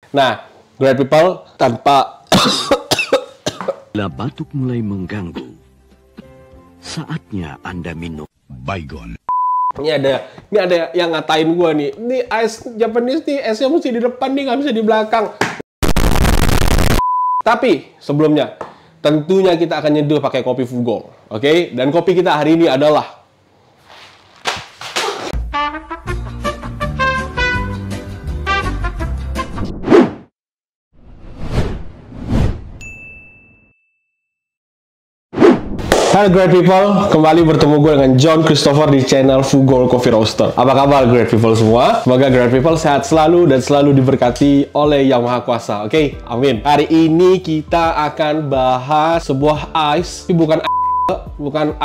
Nah, great people tanpa Bila batuk mulai mengganggu, saatnya Anda minum Baygon. Ini ada yang ngatain gua nih. Ini ice Japanese nih, esnya mesti di depan nih, nggak bisa di belakang. Tapi sebelumnya, tentunya kita akan nyeduh pakai kopi Fugol, oke? Dan kopi kita hari ini adalah Halo great people, kembali bertemu gue dengan John Christopher di channel Fugol Coffee Roaster. Apa kabar great people semua? Semoga great people sehat selalu dan selalu diberkati oleh Yang Maha Kuasa. Oke, amin. Hari ini kita akan bahas sebuah ice, tapi bukan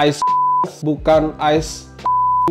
ice.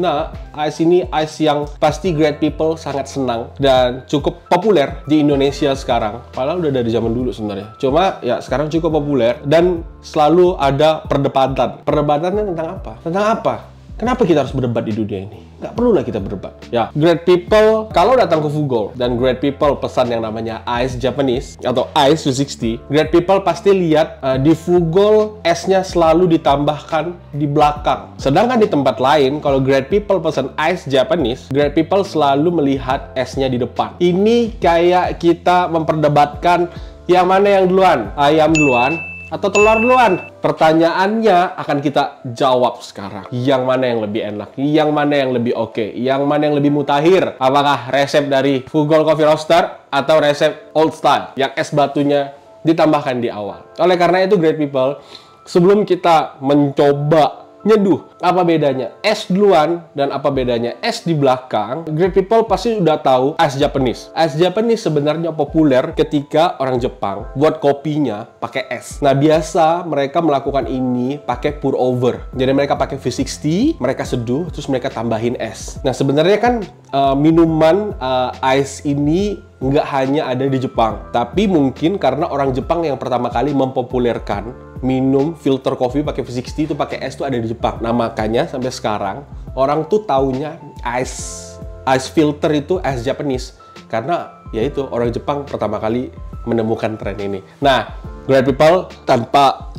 Nah, ice ini ice yang pasti great people sangat senang dan cukup populer di Indonesia sekarang. Padahal udah dari zaman dulu sebenarnya. Cuma ya sekarang cukup populer dan selalu ada perdebatan. Perdebatannya tentang apa? Tentang apa? Kenapa kita harus berdebat di dunia ini? Nggak perlu lah kita berdebat. Ya, great people kalau datang ke Fugol dan great people pesan yang namanya Ice Japanese atau Ice 260, great people pasti lihat di Fugol esnya selalu ditambahkan di belakang. Sedangkan di tempat lain, kalau great people pesan Ice Japanese, great people selalu melihat esnya di depan. Ini kayak kita memperdebatkan yang mana yang duluan, ayam duluan atau telur duluan? Pertanyaannya akan kita jawab sekarang. Yang mana yang lebih enak? Yang mana yang lebih oke? Yang mana yang lebih mutakhir? Apakah resep dari Fugol Coffee Roaster atau resep old style yang es batunya ditambahkan di awal? Oleh karena itu great people, sebelum kita mencoba nyeduh, apa bedanya es duluan dan apa bedanya es di belakang, great people pasti udah tahu ice Japanese. Ice Japanese sebenarnya populer ketika orang Jepang buat kopinya pakai es. Nah, biasa mereka melakukan ini pakai pour over. Jadi mereka pakai V60, mereka seduh, terus mereka tambahin es. Nah, sebenarnya kan minuman ice ini nggak hanya ada di Jepang, tapi mungkin karena orang Jepang yang pertama kali mempopulerkan minum filter coffee pakai V60 itu pakai es itu ada di Jepang. Nah, makanya sampai sekarang orang tuh taunya ice filter itu ice Japanese karena yaitu orang Jepang pertama kali menemukan tren ini. Nah, great people tanpa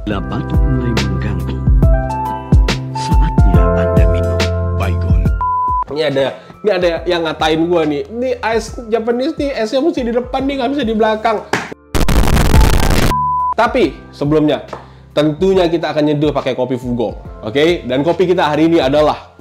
Bila batuk mulai mengganggu, saatnya Anda minum Baygon. Ini ada yang ngatain gua nih. Ini ice Japanese nih, esnya mesti di depan nih, nggak bisa di belakang. Tapi sebelumnya, tentunya kita akan nyeduh pakai kopi Fugol, oke? Dan kopi kita hari ini adalah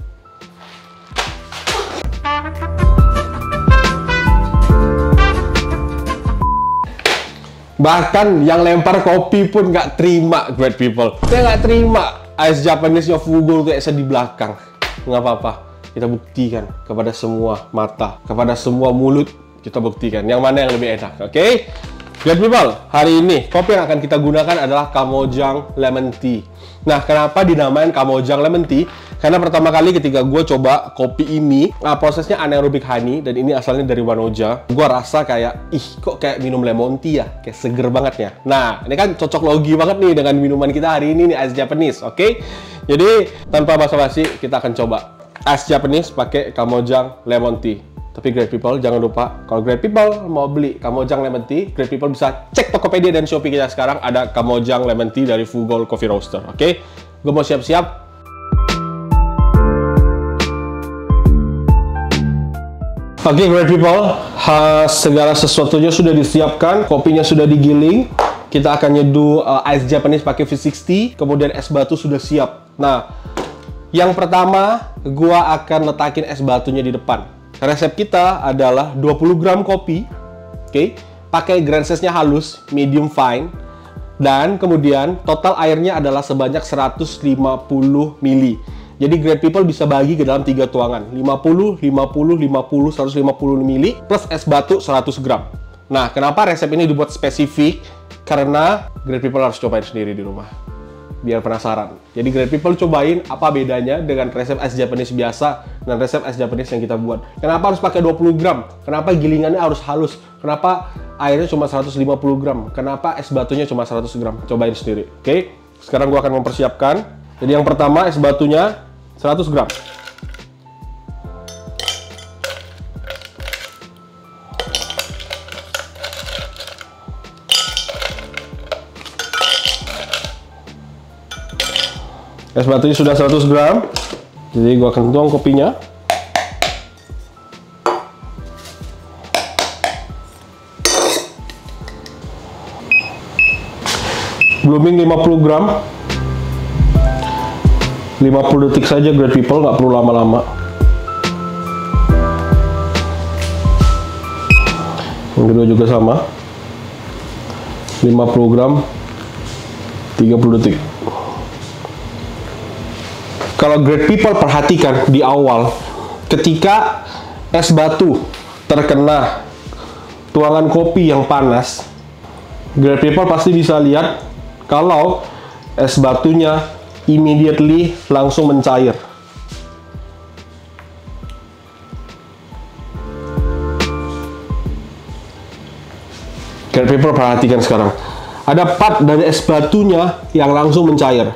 bahkan yang lempar kopi pun nggak terima, great people. Saya nggak terima ice Japanese-nya Fugol tuh esnya di belakang. Nggak apa-apa, kita buktikan kepada semua mata, kepada semua mulut, kita buktikan yang mana yang lebih enak, oke? Great people, hari ini kopi yang akan kita gunakan adalah Kamojang Lemon Tea. Nah, kenapa dinamain Kamojang Lemon Tea? Karena pertama kali ketika gue coba kopi ini, prosesnya anaerobic honey, dan ini asalnya dari Wanoja. Gue rasa kayak, kok kayak minum lemon tea ya? Kayak seger banget ya. Nah, ini kan cocok logi banget nih dengan minuman kita hari ini nih, Ice Japanese, oke? Jadi, tanpa basa-basi, kita akan coba Ice Japanese pakai Kamojang Lemon Tea. Tapi great people, jangan lupa, kalau great people mau beli Kamojang Lemon Tea, great people bisa cek Tokopedia dan Shopee kita sekarang, ada Kamojang Lemon Tea dari Fugol Coffee Roaster, oke? Gue mau siap-siap. Oke, great people, segala sesuatunya sudah disiapkan, kopinya sudah digiling, kita akan nyeduh Ice Japanese pakai V60, kemudian es batu sudah siap. Nah, yang pertama, gua akan letakin es batunya di depan. Resep kita adalah 20 gram kopi, oke? Pakai grind size-nya halus, medium fine, dan kemudian total airnya adalah sebanyak 150 ml. Jadi great people bisa bagi ke dalam 3 tuangan, 50, 50, 50, 150 ml, plus es batu 100 gram. Nah, kenapa resep ini dibuat spesifik? Karena great people harus cobain sendiri di rumah, biar penasaran. Jadi great people cobain apa bedanya dengan resep ice Japanese biasa dan resep ice Japanese yang kita buat. Kenapa harus pakai 20 gram? Kenapa gilingannya harus halus? Kenapa airnya cuma 150 gram? Kenapa es batunya cuma 100 gram? Cobain sendiri, oke? Sekarang gua akan mempersiapkan. Jadi yang pertama es batunya 100 gram. Es batunya sudah 100 gram. Jadi gua akan tuang kopinya. Blooming 50 gram. 50 detik saja great people, nggak perlu lama-lama. Yang kedua juga sama. 50 gram. 30 detik. Kalau great people perhatikan di awal, ketika es batu terkena tuangan kopi yang panas, great people pasti bisa lihat kalau es batunya immediately langsung mencair. Great people perhatikan sekarang. Ada part dari es batunya yang langsung mencair.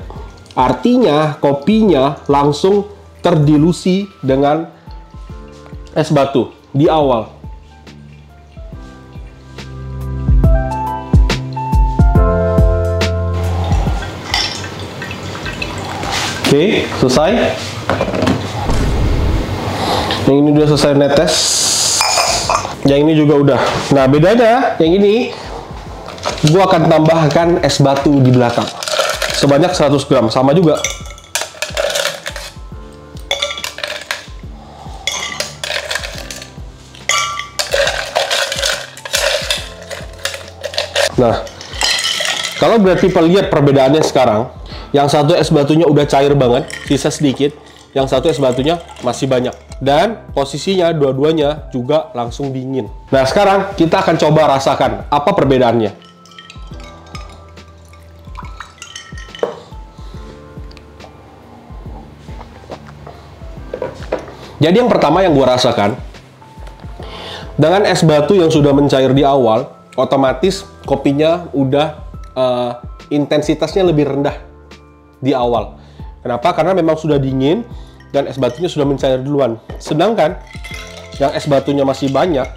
Artinya kopinya langsung terdilusi dengan es batu di awal. Oke, selesai. Yang ini udah selesai netes. Yang ini juga udah. Nah, bedanya yang ini gua akan tambahkan es batu di belakang. Sebanyak 100 gram, sama juga. Nah, kalau great people lihat perbedaannya sekarang, yang satu es batunya udah cair banget, sisa sedikit. Yang satu es batunya masih banyak. Dan posisinya dua-duanya juga langsung dingin. Nah, sekarang kita akan coba rasakan apa perbedaannya. Jadi yang pertama yang gua rasakan, dengan es batu yang sudah mencair di awal, otomatis kopinya udah intensitasnya lebih rendah di awal. Kenapa? Karena memang sudah dingin dan es batunya sudah mencair duluan. Sedangkan yang es batunya masih banyak,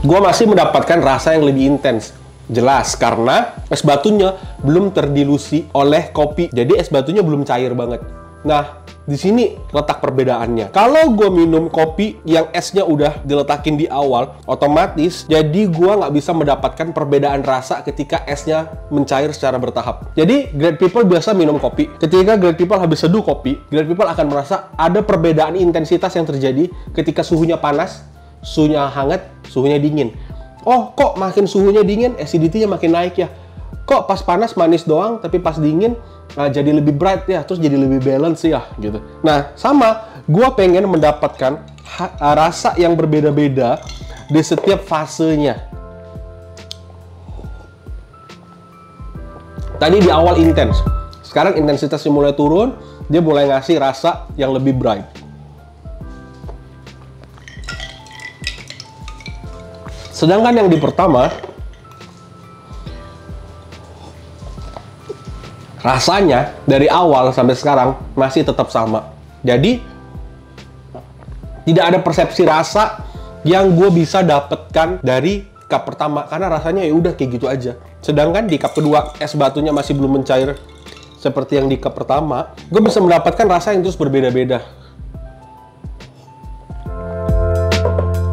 gua masih mendapatkan rasa yang lebih intens. Jelas, karena es batunya belum terdilusi oleh kopi. Jadi es batunya belum cair banget. Nah, di sini letak perbedaannya. Kalau gue minum kopi yang esnya udah diletakin di awal, otomatis jadi gue nggak bisa mendapatkan perbedaan rasa ketika esnya mencair secara bertahap. Jadi great people biasa minum kopi. Ketika great people habis seduh kopi, great people akan merasa ada perbedaan intensitas yang terjadi ketika suhunya panas, suhunya hangat, suhunya dingin. Oh, kok makin suhunya dingin, acidity-nya makin naik ya? Kok pas panas manis doang, tapi pas dingin jadi lebih bright ya, terus jadi lebih balance ya, gitu. Nah, sama, gue pengen mendapatkan rasa yang berbeda-beda di setiap fasenya. Tadi di awal intens, sekarang intensitasnya mulai turun, dia mulai ngasih rasa yang lebih bright. Sedangkan yang di pertama, rasanya dari awal sampai sekarang masih tetap sama. Jadi tidak ada persepsi rasa yang gue bisa dapatkan dari cup pertama, karena rasanya ya udah kayak gitu aja. Sedangkan di cup kedua es batunya masih belum mencair seperti yang di cup pertama, gue bisa mendapatkan rasa yang terus berbeda-beda.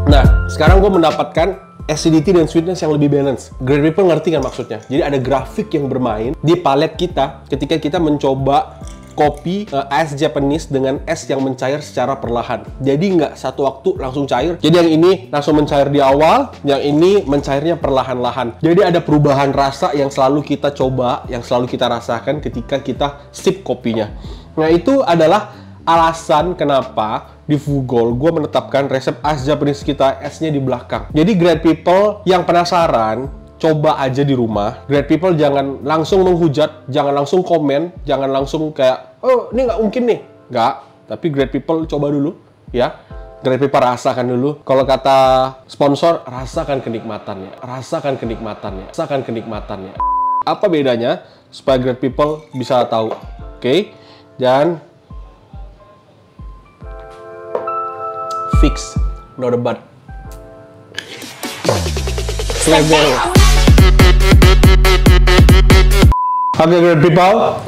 Nah, sekarang gue mendapatkan acidity dan sweetness yang lebih balance. Great people ngerti kan maksudnya? Jadi ada grafik yang bermain di palet kita ketika kita mencoba kopi ice Japanese dengan es yang mencair secara perlahan. Jadi nggak satu waktu langsung cair. Jadi yang ini langsung mencair di awal, yang ini mencairnya perlahan-lahan. Jadi ada perubahan rasa yang selalu kita coba, yang selalu kita rasakan ketika kita sip kopinya. Nah, itu adalah alasan kenapa di Fugol gue menetapkan resep ice Japanese kita esnya di belakang. Jadi great people yang penasaran, coba aja di rumah. Great people jangan langsung menghujat, jangan langsung komen, jangan langsung kayak, oh ini nggak mungkin nih. Nggak, tapi great people coba dulu ya. Great people rasakan dulu. Kalau kata sponsor, rasakan kenikmatannya, rasakan kenikmatannya, rasakan kenikmatannya. Apa bedanya supaya great people bisa tahu? Oke? Dan fix, not a but. Label. Oke, great people.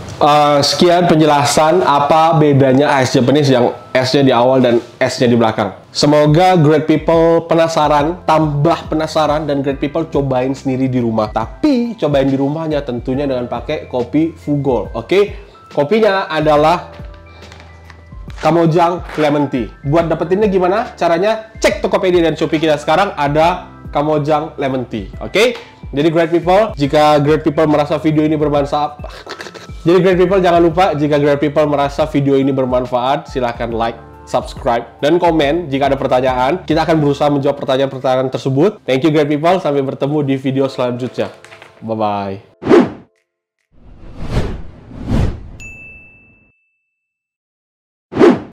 Sekian penjelasan apa bedanya ice Japanese yang S-nya di awal dan S-nya di belakang. Semoga great people penasaran, tambah penasaran, dan great people cobain sendiri di rumah. Tapi cobain di rumahnya tentunya dengan pakai kopi Fugol. Oke, kopinya adalah Kamojang Lemon Tea. Buat dapetinnya gimana caranya? Cek Tokopedia dan Shopee kita sekarang ada Kamojang Lemon Tea. Oke? Jadi great people, jika great people merasa video ini bermanfaat, jadi great people jangan lupa jika great people merasa video ini bermanfaat, silahkan like, subscribe, dan komen jika ada pertanyaan. Kita akan berusaha menjawab pertanyaan-pertanyaan tersebut. Thank you great people, sampai bertemu di video selanjutnya. Bye-bye.